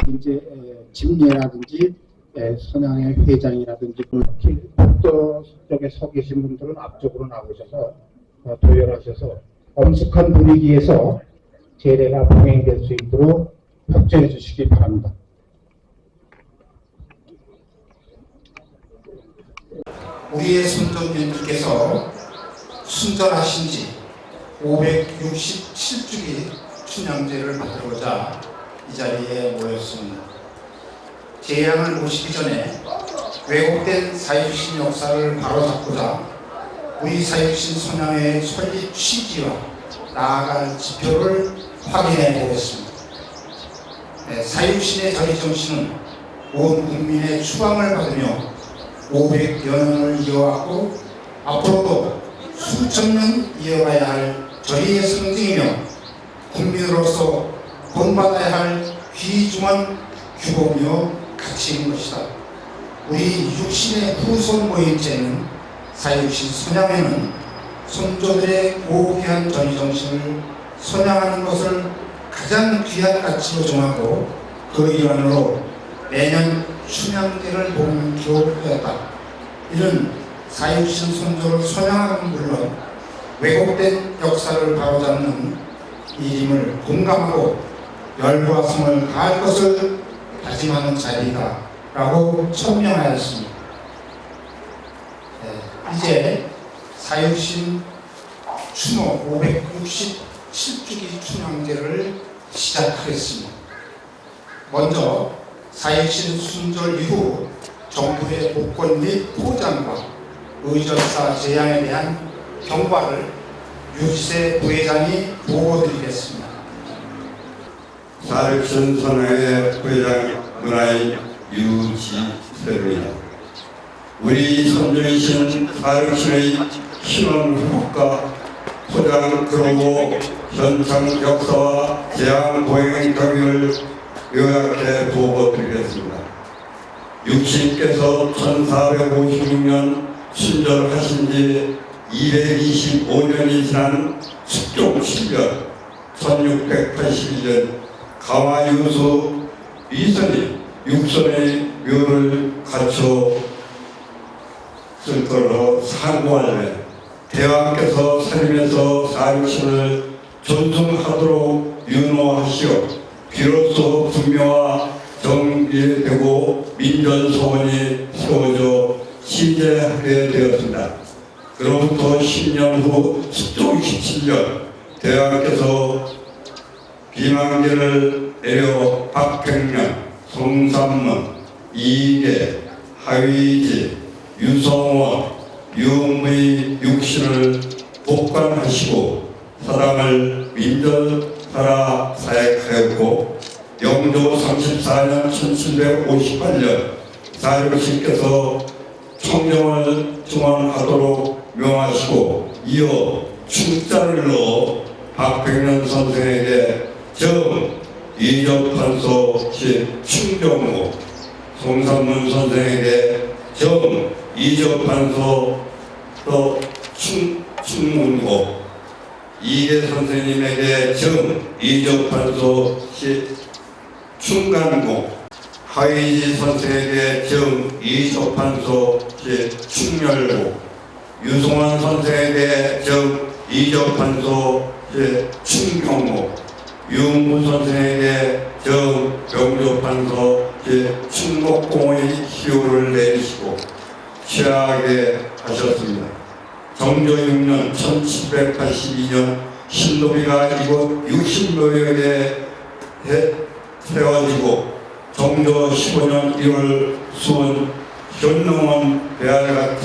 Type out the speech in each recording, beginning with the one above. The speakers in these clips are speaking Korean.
이제 집례라든지 선양의 회장이라든지 복도 쪽에 서 계신 분들은 앞쪽으로 나오셔서 도열하셔서 엄숙한 분위기에서 제례가 병행될 수 있도록 협조해 주시기 바랍니다. 우리의 선조님들께서 순전하신 지 567주기 춘향제를 받들고자 이 자리에 모였습니다. 재앙을 모시기 전에 왜곡된 사유신 역사를 바로잡고자 우리 사유신 선양의 설립 취지와 나아갈 지표를 확인해 보겠습니다. 사유신의 자리 정신은 온 국민의 추앙을 받으며 500여 년을 이어왔고 앞으로도 수천 년 이어가야 할 절의의 상징이며 국민으로서 본받아야 할 귀중한 규범이요 가치인 것이다. 우리 육신의 후손 모임제는 사육신 선양회는 선조들의 고귀한 전의정신을 선양하는 것을 가장 귀한 가치로 정하고 그 일환으로 매년 춘향제를 봉기로 하였다. 이는 사육신 선조를 선양하는 물론 왜곡된 역사를 바로잡는 일임을 공감하고 열과 성을 다할 것을 다짐하는 자리이다 라고 천명하였습니다. 이제 사육신 추모 567주기 춘향제를 시작하겠습니다. 먼저 사육신 순절 이후 정부의 복권 및 포장과 의전사 재앙에 대한 경과를 유지세 부회장이 보고드리겠습니다. 사육신 선양회 부회장 문화인 유지세입니다. 우리 선조이신 사육신의 신원 회복과 포장 그로고 현장 역사와 재앙 보행 경위를 요약해 보고드리겠습니다. 육신께서 1456년 순절하신 지 225년이 지난 숙종 7년 1682년 가와유수 이선이 육선의 묘를 갖춰 쓸 걸로 상고하려 대왕께서 살면서 사육신을 존중하도록 윤호하시어 비로소 분묘와 정비되고 민전소원이 세워져 시제하게 되었습니다. 그로부터 10년 후 숙종 27년 대왕께서 비망제를 내려 박백년, 송삼문, 이계, 하위지, 유성원, 유무의 육신을 복관하시고 사당을 민전사라 사역하였고 영조 34년 1758년 사육신께서 청정을 증언하도록 명하시고 이어 충자를 넣어 박백년 선생에게 정 이접판서 시 충정무, 송삼문 선생에게 정 이접판서 또 충문고, 이계 선생님에게 정 이접판서 시 충간고, 하위지 선생에게 정 이접판서 시 충렬고, 유송환 선생에게 정 이접판서 시 충경고, 유무 선생에게 정 명조판서 시 충곡공의 시효를 내리시고 취하게 하셨습니다. 정조 6년 1782년 신도비가 이곳 60노역에 세워지고 정조 15년 1월 수원 현농원 배알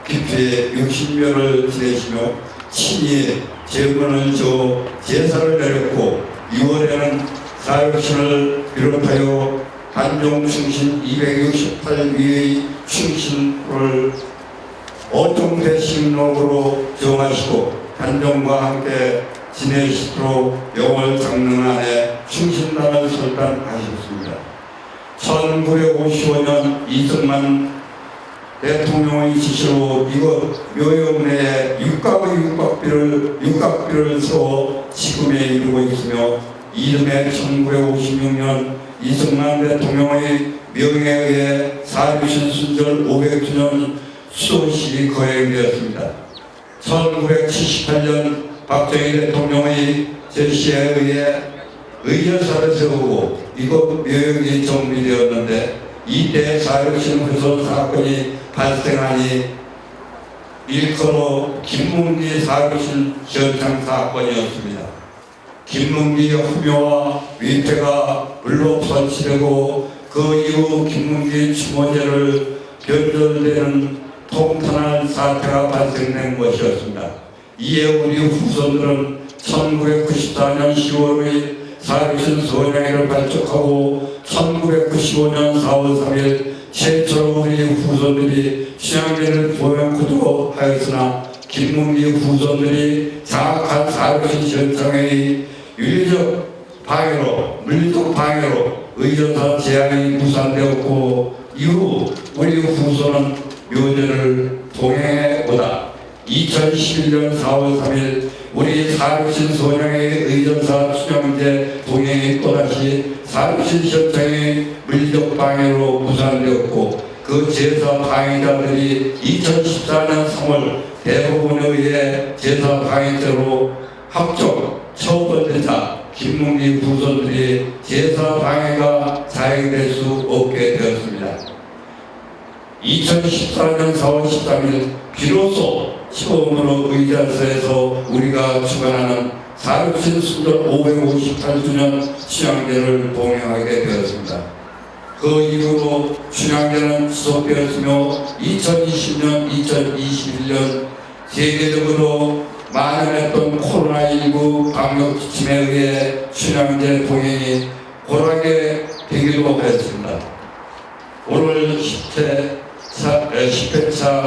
깊이 60년을 지내시며 친히 제문을 저 제사를 내렸고 2월에는 사육신을 비롯하여 단종 충신 268위의 충신을 어종대신록으로 정하시고 단종과 함께 지내시도록 영월 장릉안에 충신단을 설단하셨습니다. 1955년 이승만 대통령의 지시로 이곳 묘역 내에 육각비를 세워 지금에 이르고 있으며 이듬해 1956년 이승만 대통령의 명에 의해 사유신 순절 500주년 수도식이 거행되었습니다. 1978년 박정희 대통령의 제시에 의해 의전사를 세우고 이곳 묘역이 정비되었는데 이때 사유신 훼손 사건이 발생하니 일컬어 김문기 사유신 현장 사건이었습니다. 김문기 후묘와 위패가 불법 설치되고 그 이후 김문기 추모제를 변절되는 통탄한 사태가 발생된 것이었습니다. 이에 우리 후손들은 1994년 10월의 사유신 소량회를 발족하고 1995년 4월 3일 최초로 우리 후손들이 춘향제를 보명코도 하였으나 김문기 후손들이 장악한 사유신 현장의 윤리적 방해로 물리적 방해로 의전사 제한이 무산되었고 이후 우리 후손은 묘제를 동행해 오다 2011년 4월 3일 우리 사육신 소량의 의전사 춘향제 동행이 또다시 사육신 현장의 물리적 방해로 무산되었고 그 제사 방해자들이 2014년 3월 대법원에 의해 제사 방해죄로 합종 처벌되자 김문기 후손들이 제사 방해가 자행될 수 없게 되었습니다. 2014년 4월 13일 비로소 처음으로 의전사에서 우리가 주관하는 사육신 순절 558주년 춘향제를 동행하게 되었습니다. 그 이후로 춘향제는 지속되었으며 2020년, 2021년 세계적으로 만연했던 코로나19 방역 지침에 의해 춘향제 동행이 고락에 되기도 했습니다. 오늘 10회차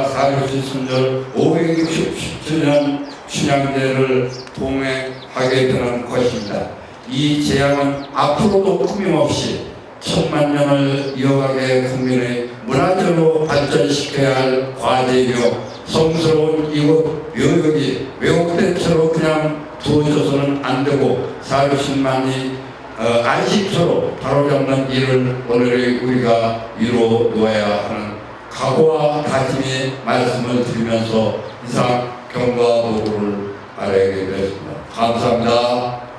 사유신 순절 560주년 춘향제를 동행하게 되는 것입니다. 이 제약은 앞으로도 끊임없이 천만년을 이어가게 국민의 문화적으로 발전시켜야 할 과제이며 성스러운 이곳 묘역이 왜곡된 채로 그냥 두어져서는 안 되고 사유신만이 안식처로 바로잡는 일을 오늘 우리가 이루어 놓아야 하는 각오와 다짐의 말씀을 드리면서 이상 경과 보고를 말하게 되었습니다. 감사합니다.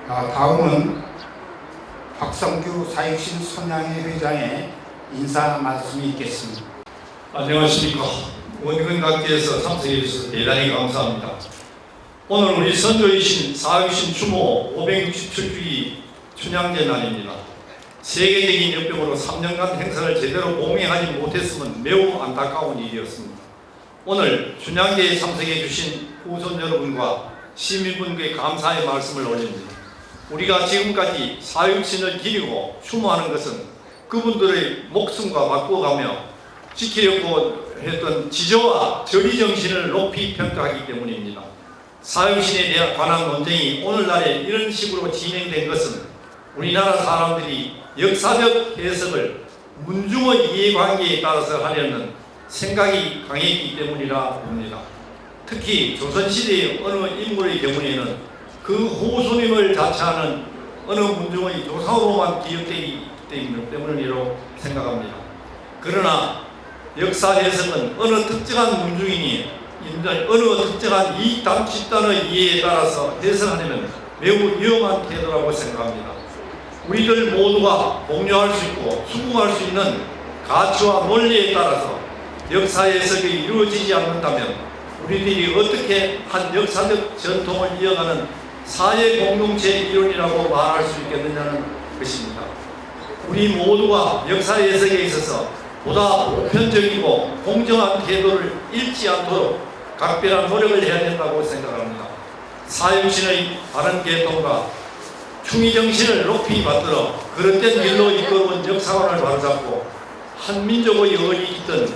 다음은 박성규 사육신 선양회 회장의 인사 말씀이 있겠습니다. 안녕하십니까. 원근각지에서 참석해 주셔서 대단히 감사합니다. 오늘 우리 선조이신 사유신 추모 567주기 춘향제 날입니다. 세계적인 역병으로 3년간 행사를 제대로 봉행하지 못했음은 매우 안타까운 일이었습니다. 오늘 춘향제에 참석해 주신 후손 여러분과 시민분께 감사의 말씀을 올립니다. 우리가 지금까지 사육신을 기리고 추모하는 것은 그분들의 목숨과 바꿔가며 지키려고 했던 지조와 절의 정신을 높이 평가하기 때문입니다. 사육신에 관한 논쟁이 오늘날에 이런 식으로 진행된 것은 우리나라 사람들이 역사적 해석을 문중의 이해관계에 따라서 하려는 생각이 강했기 때문이라 봅니다. 특히 조선시대의 어느 인물의 경우에는 그 후손임을 자처하는 어느 문중의 조상으로만 기억되기 때문이라고 생각합니다. 그러나 역사 해석은 어느 특정한 문중인이 어느 특정한 이 집단의 이해에 따라서 해석하려면 매우 위험한 태도라고 생각합니다. 우리들 모두가 공유할 수 있고 수긍할 수 있는 가치와 논리에 따라서 역사 해석이 이루어지지 않는다면 우리들이 어떻게 한 역사적 전통을 이어가는 사회 공동체 이론이라고 말할 수 있겠느냐는 것입니다. 우리 모두가 역사 해석에 있어서 보다 보편적이고 공정한 태도를 잃지 않도록 각별한 노력을 해야 된다고 생각합니다. 사육신의 바른 개통과 충의 정신을 높이 받들어 그릇된 길로 이끌어온 역사관을 바로잡고 한 민족의 영원히 있던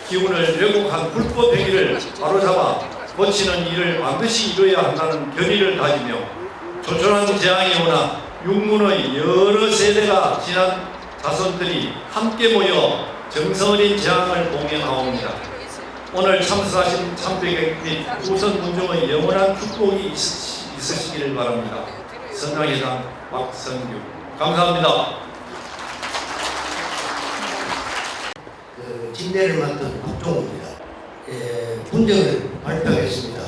기운을 왜곡한 불법 행위를 바로잡아 고치는 일을 반드시 이뤄야 한다는 결의를 다지며 조촐한 재앙이 오나 육문의 여러 세대가 지난 자손들이 함께 모여 정성어린 재앙을 공연하옵니다. 오늘 참석하신 참배객 및 우선 군중의 영원한 축복이 있으시기를 바랍니다. 선장회장 박성규 감사합니다. 진대를 맡은 박종우입니다. 분정을 발표하겠습니다.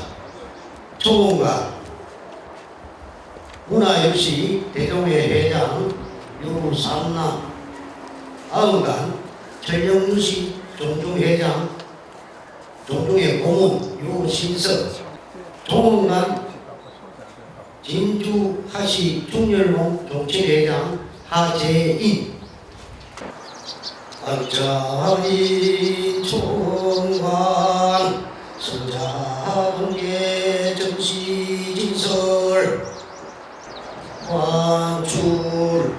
초공과 문화역시 대종회 회장 유삼남, 아흥간 전영루시 종중회장 종중회 고문 유신석, 종흥간 진주하시 충렬봉 종친회장 하재인, 안자리 총관 서자동계 정시진설 관출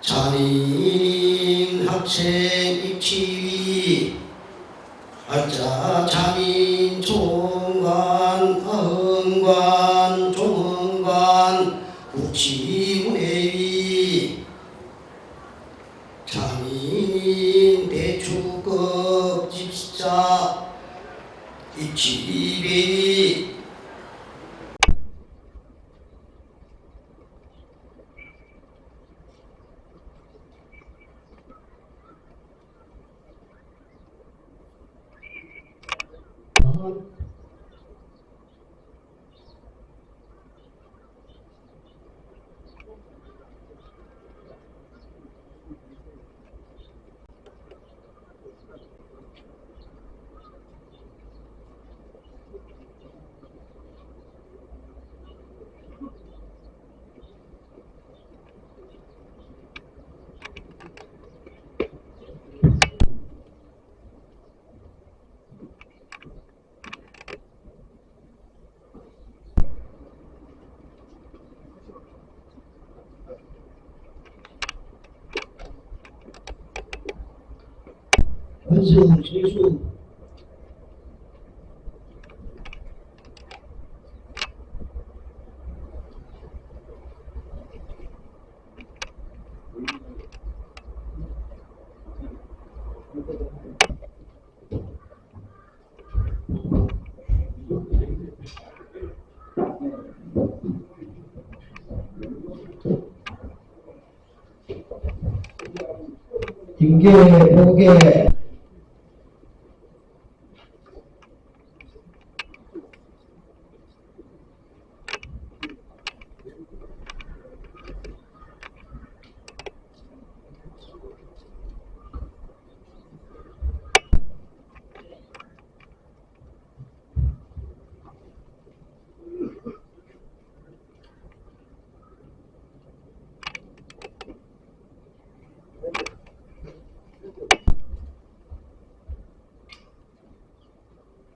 잔인 학생 입시 알자 잔인 총관 아흥관 종흥관 국치문회의 잔인 대추급 집사 입시비 원수 재수 임계 보게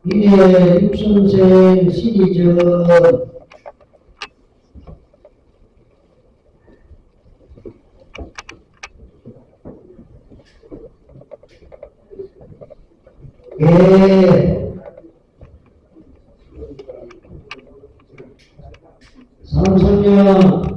이내 육선생 시리즈 삼성년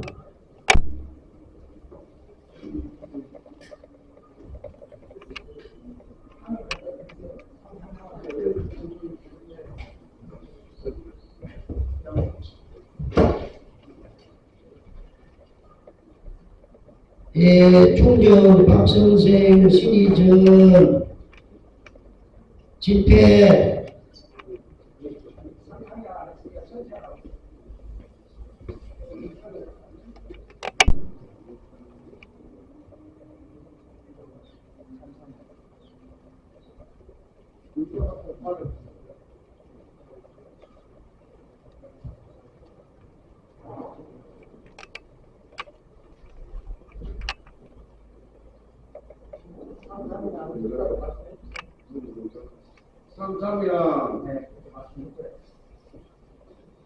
총정 박선생 시리즈 집회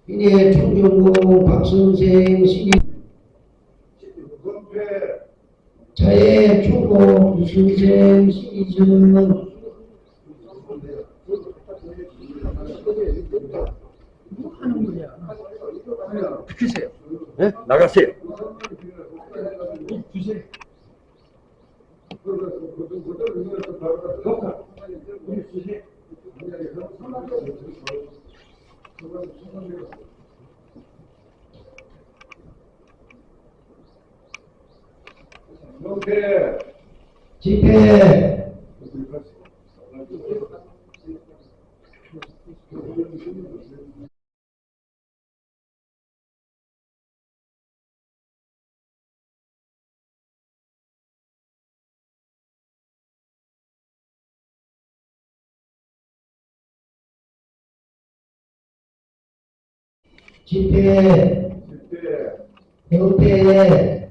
이내 총정공 박선생 시리 자의 초보 유선생 시리즈 네? 나가세요. 집회 집회 협회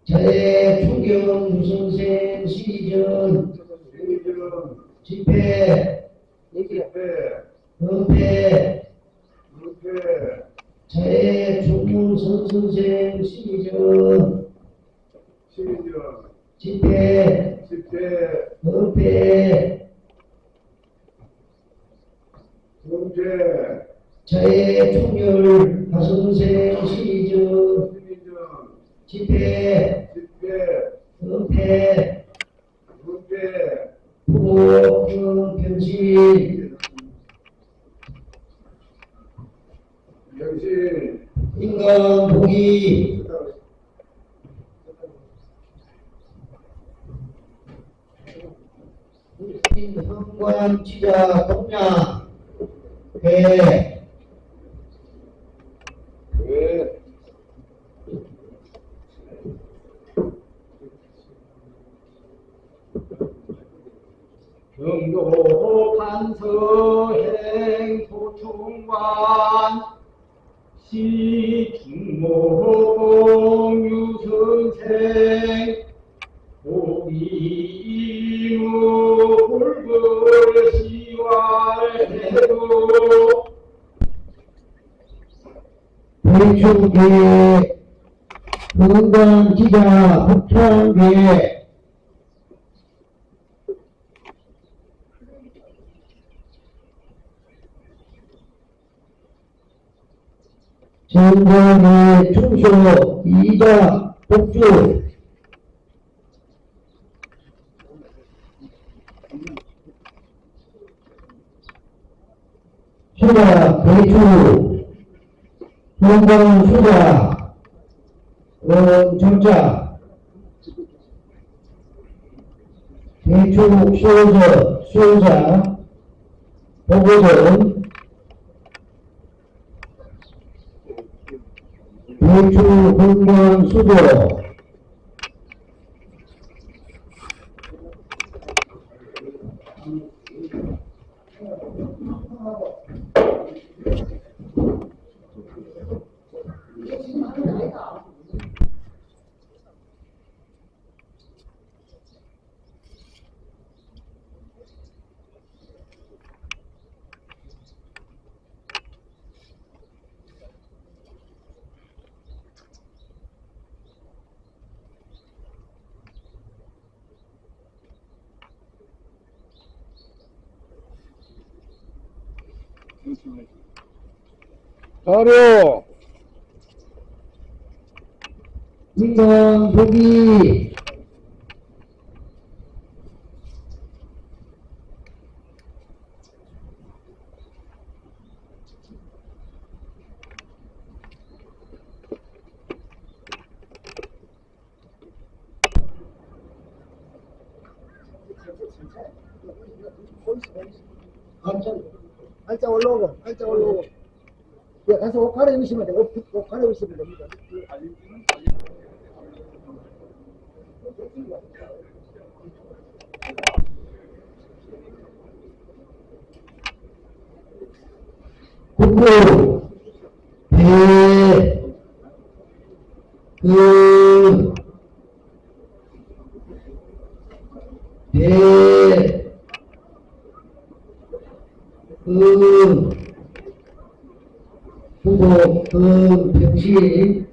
자의 총경 유선생 시리즈 집회 협회 자의 총경 선생 시리즈 집회 협회 자의 총열 하선생 시리즈 집회 협회 부모 변신 인간 보기 현관 지자 동양 회 경도 판서행 소총관 시중모공 유선생 보기무 홀글시왈해도 대충계 건강 지자 북창계 전국의 충소 이자 복주 수자 대추 건강 수자 정자 대추 수자 보고전 대추 건강 수조 자료 인간 보기 알짜 올라오고 예, 가서 옷 갈아입으시면 돼요. 옷 갈아입으시면 됩니다. 국구, 배, 배, 수도, 병신,